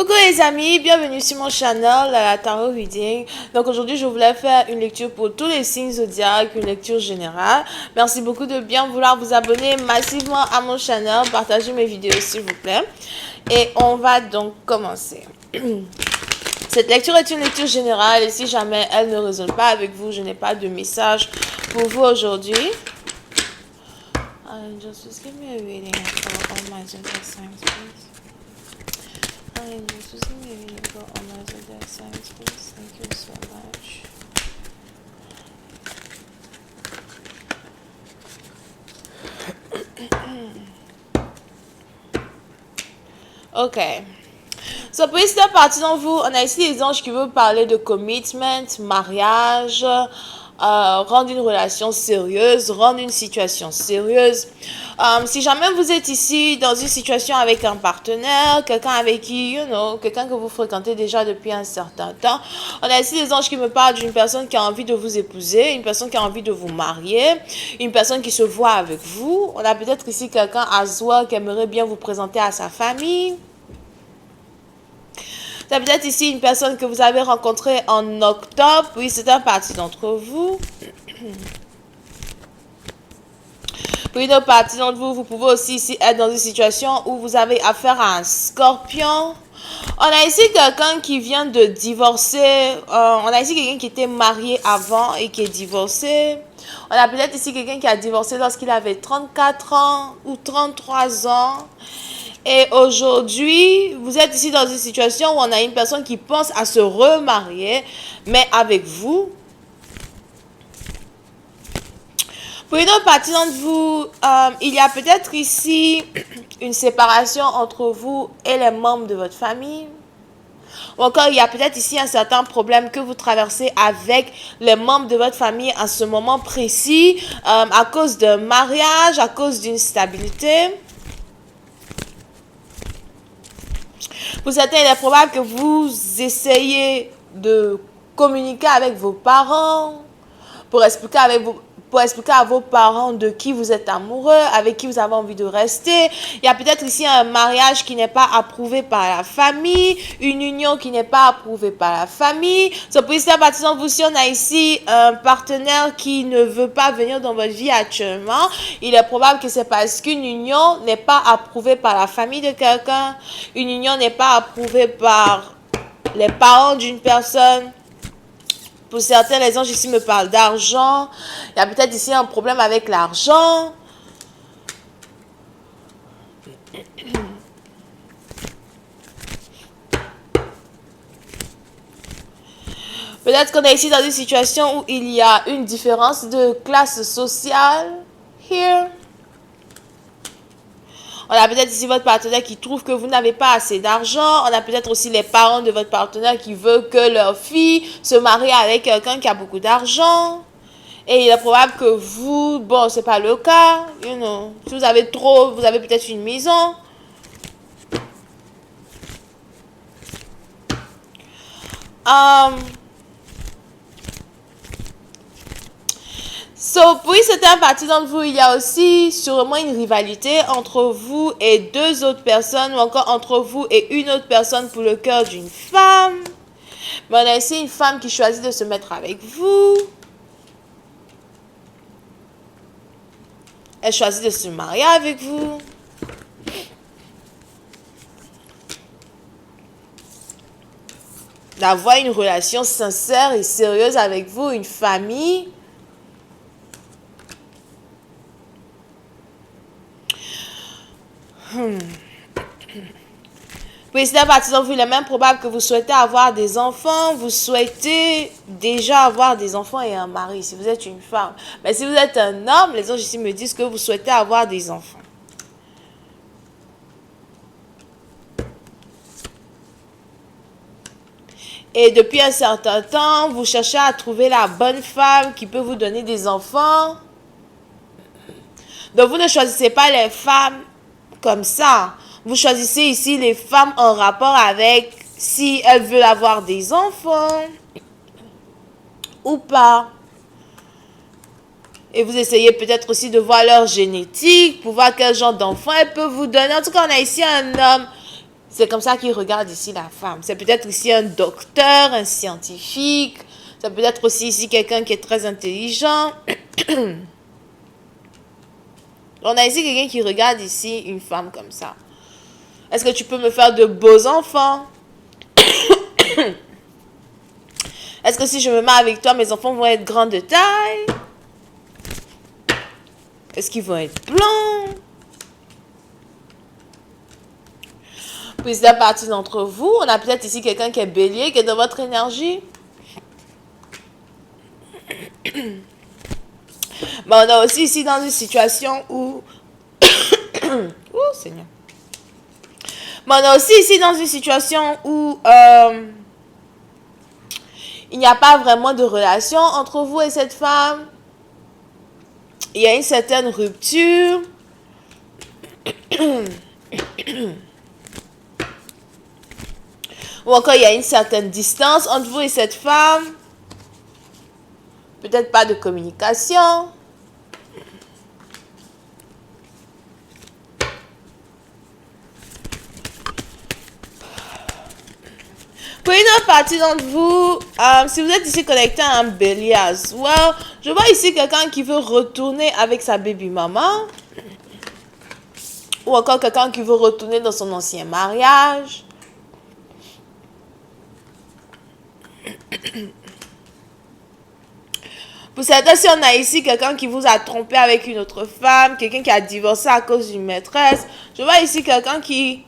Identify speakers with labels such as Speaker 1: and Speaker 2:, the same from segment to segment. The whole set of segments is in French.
Speaker 1: Coucou les amis, bienvenue sur mon channel la Tarot Reading. Donc aujourd'hui je voulais faire une lecture pour tous les signes zodiaques, une lecture générale. Merci beaucoup de bien vouloir vous abonner massivement à mon channel, partagez mes vidéos s'il vous plaît. Et on va donc commencer. Cette lecture est une lecture générale et si jamais elle ne résonne pas avec vous, je n'ai pas de message pour vous aujourd'hui. Just give me a reading for all my zodiac signs, please. Just give me a reading for all my zodiac signs, please. Thank you so much. Ok. So, pour cette partie d'entre vous, on a ici les anges qui veulent parler de commitment, mariage, rendre une relation sérieuse, rendre une situation sérieuse. Si jamais vous êtes ici dans une situation avec un partenaire, quelqu'un avec qui, quelqu'un que vous fréquentez déjà depuis un certain temps, on a ici les anges qui me parlent d'une personne qui a envie de vous épouser, une personne qui a envie de vous marier, une personne qui se voit avec vous. On a peut-être ici quelqu'un à soi qui aimerait bien vous présenter à sa famille. C'est peut-être ici une personne que vous avez rencontrée en octobre. Oui, c'est un parti d'entre vous. Pour une autre partie d'entre vous, vous pouvez aussi ici être dans une situation où vous avez affaire à un scorpion. On a ici quelqu'un qui vient de divorcer. On a ici quelqu'un qui était marié avant et qui est divorcé. On a peut-être ici quelqu'un qui a divorcé lorsqu'il avait 34 ans ou 33 ans. Et aujourd'hui, vous êtes ici dans une situation où on a une personne qui pense à se remarier, mais avec vous. Pour une autre partie d'entre vous, il y a peut-être ici une séparation entre vous et les membres de votre famille. Ou encore, il y a peut-être ici un certain problème que vous traversez avec les membres de votre famille à ce moment précis, à cause d'un mariage, à cause d'une stabilité. Pour certains, il est probable que vous essayez de communiquer avec vos parents pour expliquer à vos parents de qui vous êtes amoureux, avec qui vous avez envie de rester. Il y a peut-être ici un mariage qui n'est pas approuvé par la famille, une union qui n'est pas approuvée par la famille. So, pour cette partie d'entre vous, si on a ici un partenaire qui ne veut pas venir dans votre vie actuellement, il est probable que c'est parce qu'une union n'est pas approuvée par la famille de quelqu'un, une union n'est pas approuvée par les parents d'une personne. Pour certains, les anges ici me parlent d'argent. Il y a peut-être ici un problème avec l'argent. Peut-être qu'on est ici dans une situation où il y a une différence de classe sociale. Here. On a peut-être ici votre partenaire qui trouve que vous n'avez pas assez d'argent. On a peut-être aussi les parents de votre partenaire qui veulent que leur fille se marie avec quelqu'un qui a beaucoup d'argent. Et il est probable que vous, bon, c'est pas le cas, si vous avez trop, vous avez peut-être une maison. Pour certains parties d'entre vous, il y a aussi sûrement une rivalité entre vous et deux autres personnes, ou encore entre vous et une autre personne pour le cœur d'une femme. Mais on a ici une femme qui choisit de se mettre avec vous. Elle choisit de se marier avec vous. D'avoir une relation sincère et sérieuse avec vous, une famille. Pour cette partie d'entre vous, il est même probable que vous souhaitez avoir des enfants, vous souhaitez déjà avoir des enfants et un mari, si vous êtes une femme. Mais si vous êtes un homme, les anges ici me disent que vous souhaitez avoir des enfants. Et depuis un certain temps, vous cherchez à trouver la bonne femme qui peut vous donner des enfants. Donc vous ne choisissez pas les femmes comme ça. Vous choisissez ici les femmes en rapport avec si elles veulent avoir des enfants ou pas. Et vous essayez peut-être aussi de voir leur génétique pour voir quel genre d'enfant elles peuvent vous donner. En tout cas, on a ici un homme C'est comme ça qu'il regarde ici la femme. C'est peut-être ici un docteur, un scientifique. Ça peut être aussi ici quelqu'un qui est très intelligent. On a ici quelqu'un qui regarde ici une femme comme ça. Est-ce que tu peux me faire de beaux enfants? Est-ce que si je me mets avec toi, mes enfants vont être grands de taille? Est-ce qu'ils vont être blonds? Plusieurs parties d'entre vous, on a peut-être ici quelqu'un qui est bélier, qui est dans votre énergie. Mais on a aussi ici dans une situation où... oh Seigneur. Mais on a aussi ici dans une situation où il n'y a pas vraiment de relation entre vous et cette femme. Il y a une certaine rupture. Ou encore il y a une certaine distance entre vous et cette femme. Peut-être pas de communication. Pour une autre partie d'entre vous, si vous êtes ici connecté à un bélier as well, je vois ici quelqu'un qui veut retourner avec sa baby maman. Ou encore quelqu'un qui veut retourner dans son ancien mariage. Pour certains, si on a ici quelqu'un qui vous a trompé avec une autre femme, quelqu'un qui a divorcé à cause d'une maîtresse, je vois ici quelqu'un qui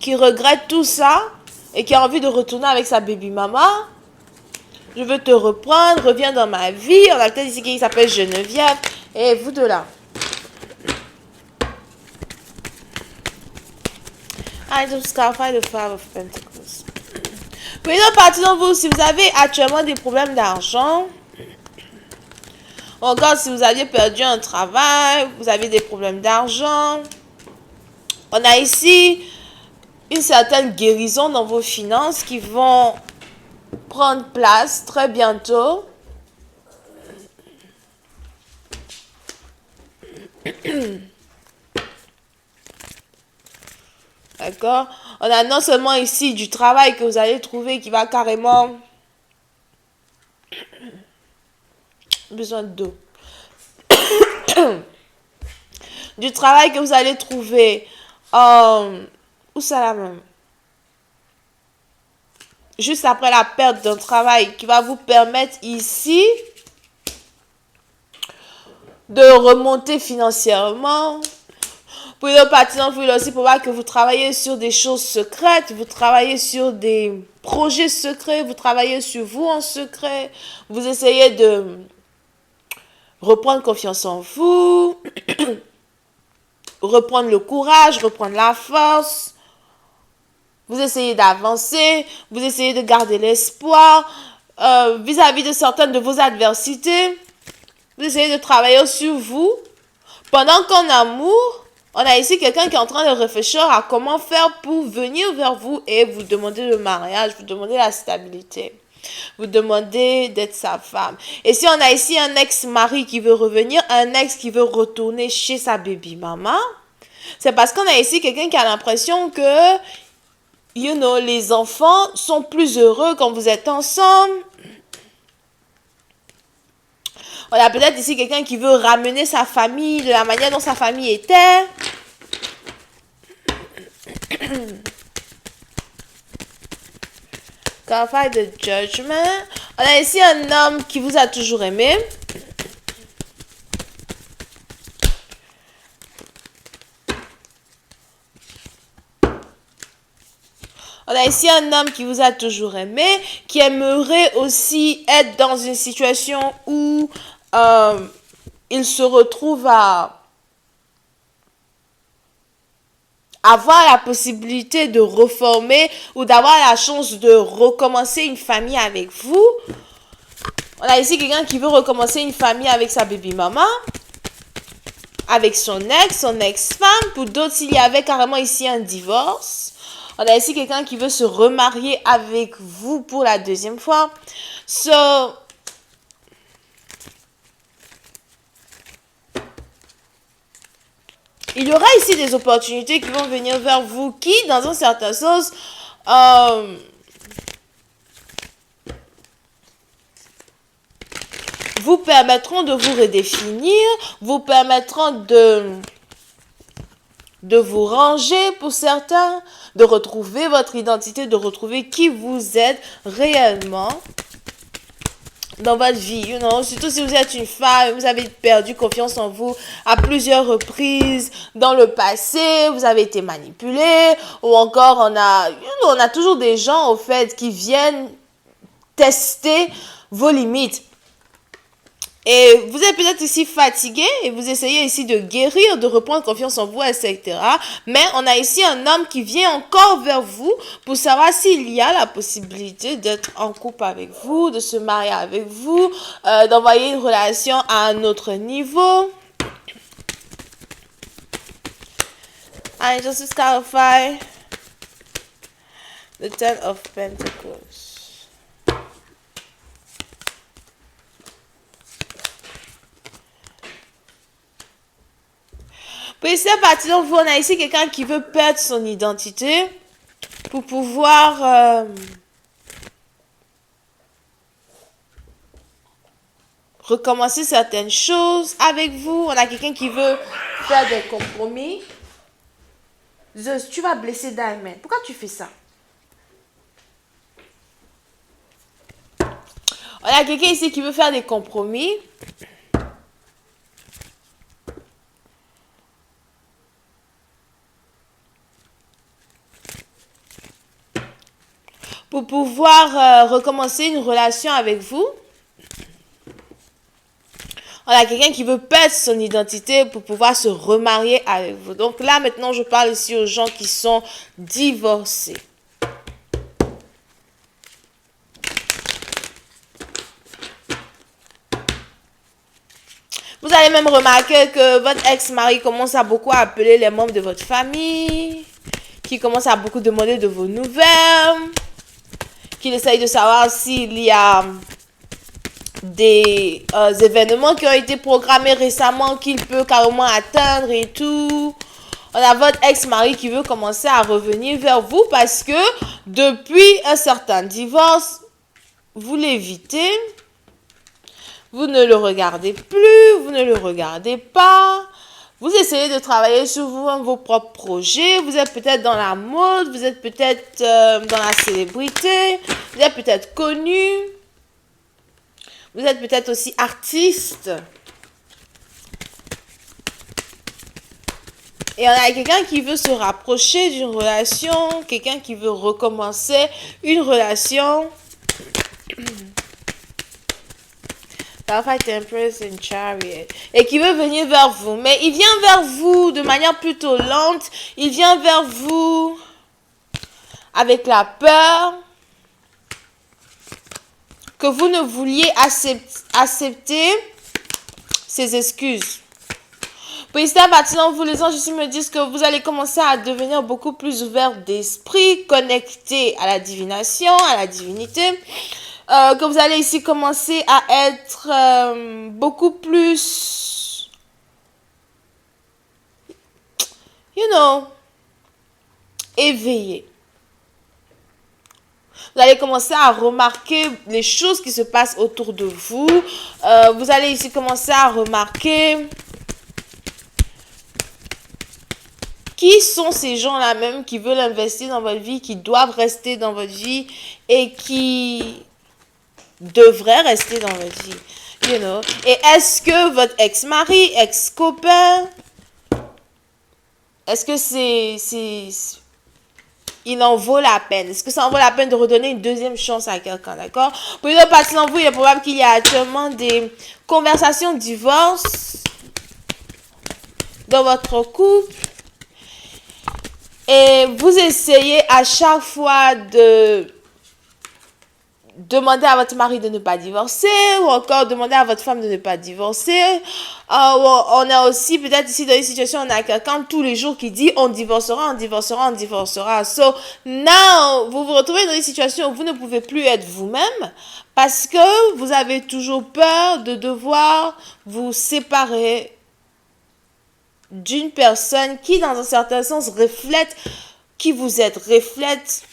Speaker 1: regrette tout ça et qui a envie de retourner avec sa baby maman. Je veux te reprendre, reviens dans ma vie. On a peut-être ici qui s'appelle Geneviève. Et vous deux là. I just clarify the Five of Pentacles. Pour une autre partie d'entre vous, si vous avez actuellement des problèmes d'argent, ou encore si vous aviez perdu un travail, vous avez des problèmes d'argent, on a ici une certaine guérison dans vos finances qui vont prendre place très bientôt. D'accord? On a non seulement ici du travail que vous allez trouver qui va carrément... besoin d'eau. Du travail que vous allez trouver... où ça là même? Juste après la perte d'un travail qui va vous permettre ici de remonter financièrement. Pour le partenaire, vous aussi pour voir que vous travaillez sur des choses secrètes, vous travaillez sur des projets secrets, vous travaillez sur vous en secret, vous essayez de reprendre confiance en vous, reprendre le courage, reprendre la force, vous essayez d'avancer, vous essayez de garder l'espoir vis-à-vis de certaines de vos adversités, vous essayez de travailler sur vous, pendant qu'en amour, on a ici quelqu'un qui est en train de réfléchir à comment faire pour venir vers vous et vous demander le mariage, vous demander la stabilité. Vous demandez d'être sa femme. Et si on a ici un ex-mari qui veut revenir, un ex qui veut retourner chez sa baby maman, c'est parce qu'on a ici quelqu'un qui a l'impression que, les enfants sont plus heureux quand vous êtes ensemble. On a peut-être ici quelqu'un qui veut ramener sa famille de la manière dont sa famille était. Clarify the judgment. On a ici un homme qui vous a toujours aimé. On a ici un homme qui vous a toujours aimé, qui aimerait aussi être dans une situation où il se retrouve à avoir la possibilité de reformer ou d'avoir la chance de recommencer une famille avec vous. On a ici quelqu'un qui veut recommencer une famille avec sa baby maman, avec son ex-femme. Pour d'autres, s'il y avait carrément ici un divorce. On a ici quelqu'un qui veut se remarier avec vous pour la deuxième fois. il y aura ici des opportunités qui vont venir vers vous qui, dans un certain sens, vous permettront de vous redéfinir, vous permettront de vous ranger pour certains, de retrouver votre identité, de retrouver qui vous êtes réellement dans votre vie, surtout si vous êtes une femme, vous avez perdu confiance en vous à plusieurs reprises dans le passé, vous avez été manipulé, ou encore on a toujours des gens au fait qui viennent tester vos limites. Et vous êtes peut-être ici fatigué et vous essayez ici de guérir, de reprendre confiance en vous, etc. Mais on a ici un homme qui vient encore vers vous pour savoir s'il y a la possibilité d'être en couple avec vous, de se marier avec vous, d'envoyer une relation à un autre niveau. And just to clarify, the Ten of Pentacles. Puis c'est parti, donc on a ici quelqu'un qui veut perdre son identité pour pouvoir recommencer certaines choses avec vous. On a quelqu'un qui veut faire des compromis. Zeus, tu vas blesser Diamond. Pourquoi tu fais ça? On a quelqu'un ici qui veut faire des compromis. Pour pouvoir recommencer une relation avec vous. On a quelqu'un qui veut perdre son identité pour pouvoir se remarier avec vous. Donc là, maintenant, je parle ici aux gens qui sont divorcés. Vous allez même remarquer que votre ex-mari commence à beaucoup appeler les membres de votre famille, qui commence à beaucoup demander de vos nouvelles, qu'il essaye de savoir s'il y a des événements qui ont été programmés récemment qu'il peut carrément atteindre et tout. On a votre ex-mari qui veut commencer à revenir vers vous parce que depuis un certain divorce, vous l'évitez. Vous ne le regardez plus, vous ne le regardez pas. Vous essayez de travailler sur vous, vos propres projets. Vous êtes peut-être dans la mode, vous êtes peut-être dans la célébrité, vous êtes peut-être connu. Vous êtes peut-être aussi artiste. Et on a quelqu'un qui veut se rapprocher d'une relation, quelqu'un qui veut recommencer une relation. Perfect Empress and Chariot. Et qui veut venir vers vous. Mais il vient vers vous de manière plutôt lente. Il vient vers vous avec la peur que vous ne vouliez accepter ses excuses. Puis à partir de vous, les anges ici me disent que vous allez commencer à devenir beaucoup plus ouvert d'esprit, connecté à la divination, à la divinité. Que vous allez ici commencer à être beaucoup plus, éveillé. Vous allez commencer à remarquer les choses qui se passent autour de vous. Vous allez ici commencer à remarquer qui sont ces gens-là même qui veulent investir dans votre vie, qui doivent rester dans votre vie et qui devrait rester dans votre vie, Et est-ce que votre ex-mari, ex-copain, est-ce que il en vaut la peine? Est-ce que ça en vaut la peine de redonner une deuxième chance à quelqu'un, d'accord? Pour une autre partie d'entre vous, il est probable qu'il y a actuellement des conversations de divorce dans votre couple. Et vous essayez à chaque fois de demander à votre mari de ne pas divorcer, ou encore demander à votre femme de ne pas divorcer. On a aussi peut-être ici dans une situation, on a quelqu'un tous les jours qui dit on divorcera, on divorcera, on divorcera. So now, vous vous retrouvez dans une situation où vous ne pouvez plus être vous-même parce que vous avez toujours peur de devoir vous séparer d'une personne qui, dans un certain sens, reflète qui vous êtes, reflète,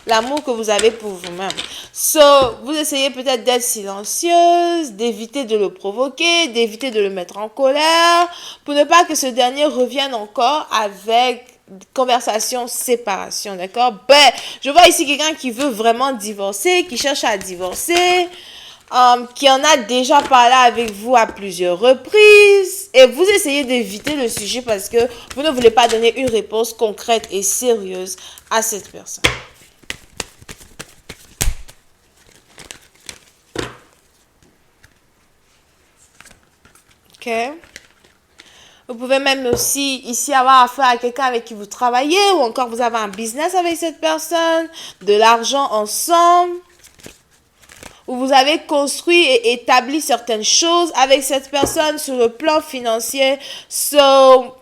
Speaker 1: l'amour que vous avez pour vous-même. So, vous essayez peut-être d'être silencieuse, d'éviter de le provoquer, d'éviter de le mettre en colère, pour ne pas que ce dernier revienne encore avec conversation, séparation, d'accord? Ben, je vois ici quelqu'un qui veut vraiment divorcer, qui cherche à divorcer, qui en a déjà parlé avec vous à plusieurs reprises, et vous essayez d'éviter le sujet parce que vous ne voulez pas donner une réponse concrète et sérieuse à cette personne. Ok? Vous pouvez même aussi ici avoir affaire à quelqu'un avec qui vous travaillez ou encore vous avez un business avec cette personne, de l'argent ensemble, où vous avez construit et établi certaines choses avec cette personne sur le plan financier. So,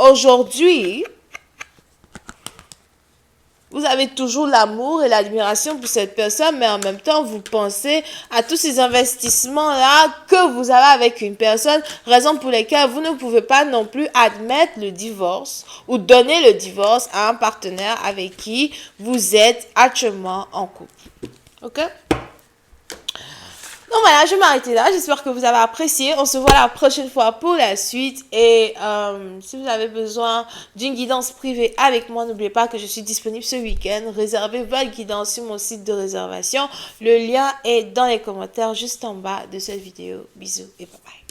Speaker 1: aujourd'hui, vous avez toujours l'amour et l'admiration pour cette personne, mais en même temps, vous pensez à tous ces investissements-là que vous avez avec une personne, raison pour laquelle vous ne pouvez pas non plus admettre le divorce ou donner le divorce à un partenaire avec qui vous êtes actuellement en couple. Ok? Donc voilà, je vais m'arrêter là. J'espère que vous avez apprécié. On se voit la prochaine fois pour la suite. Et si vous avez besoin d'une guidance privée avec moi, n'oubliez pas que je suis disponible ce week-end. Réservez votre guidance sur mon site de réservation. Le lien est dans les commentaires juste en bas de cette vidéo. Bisous et bye bye.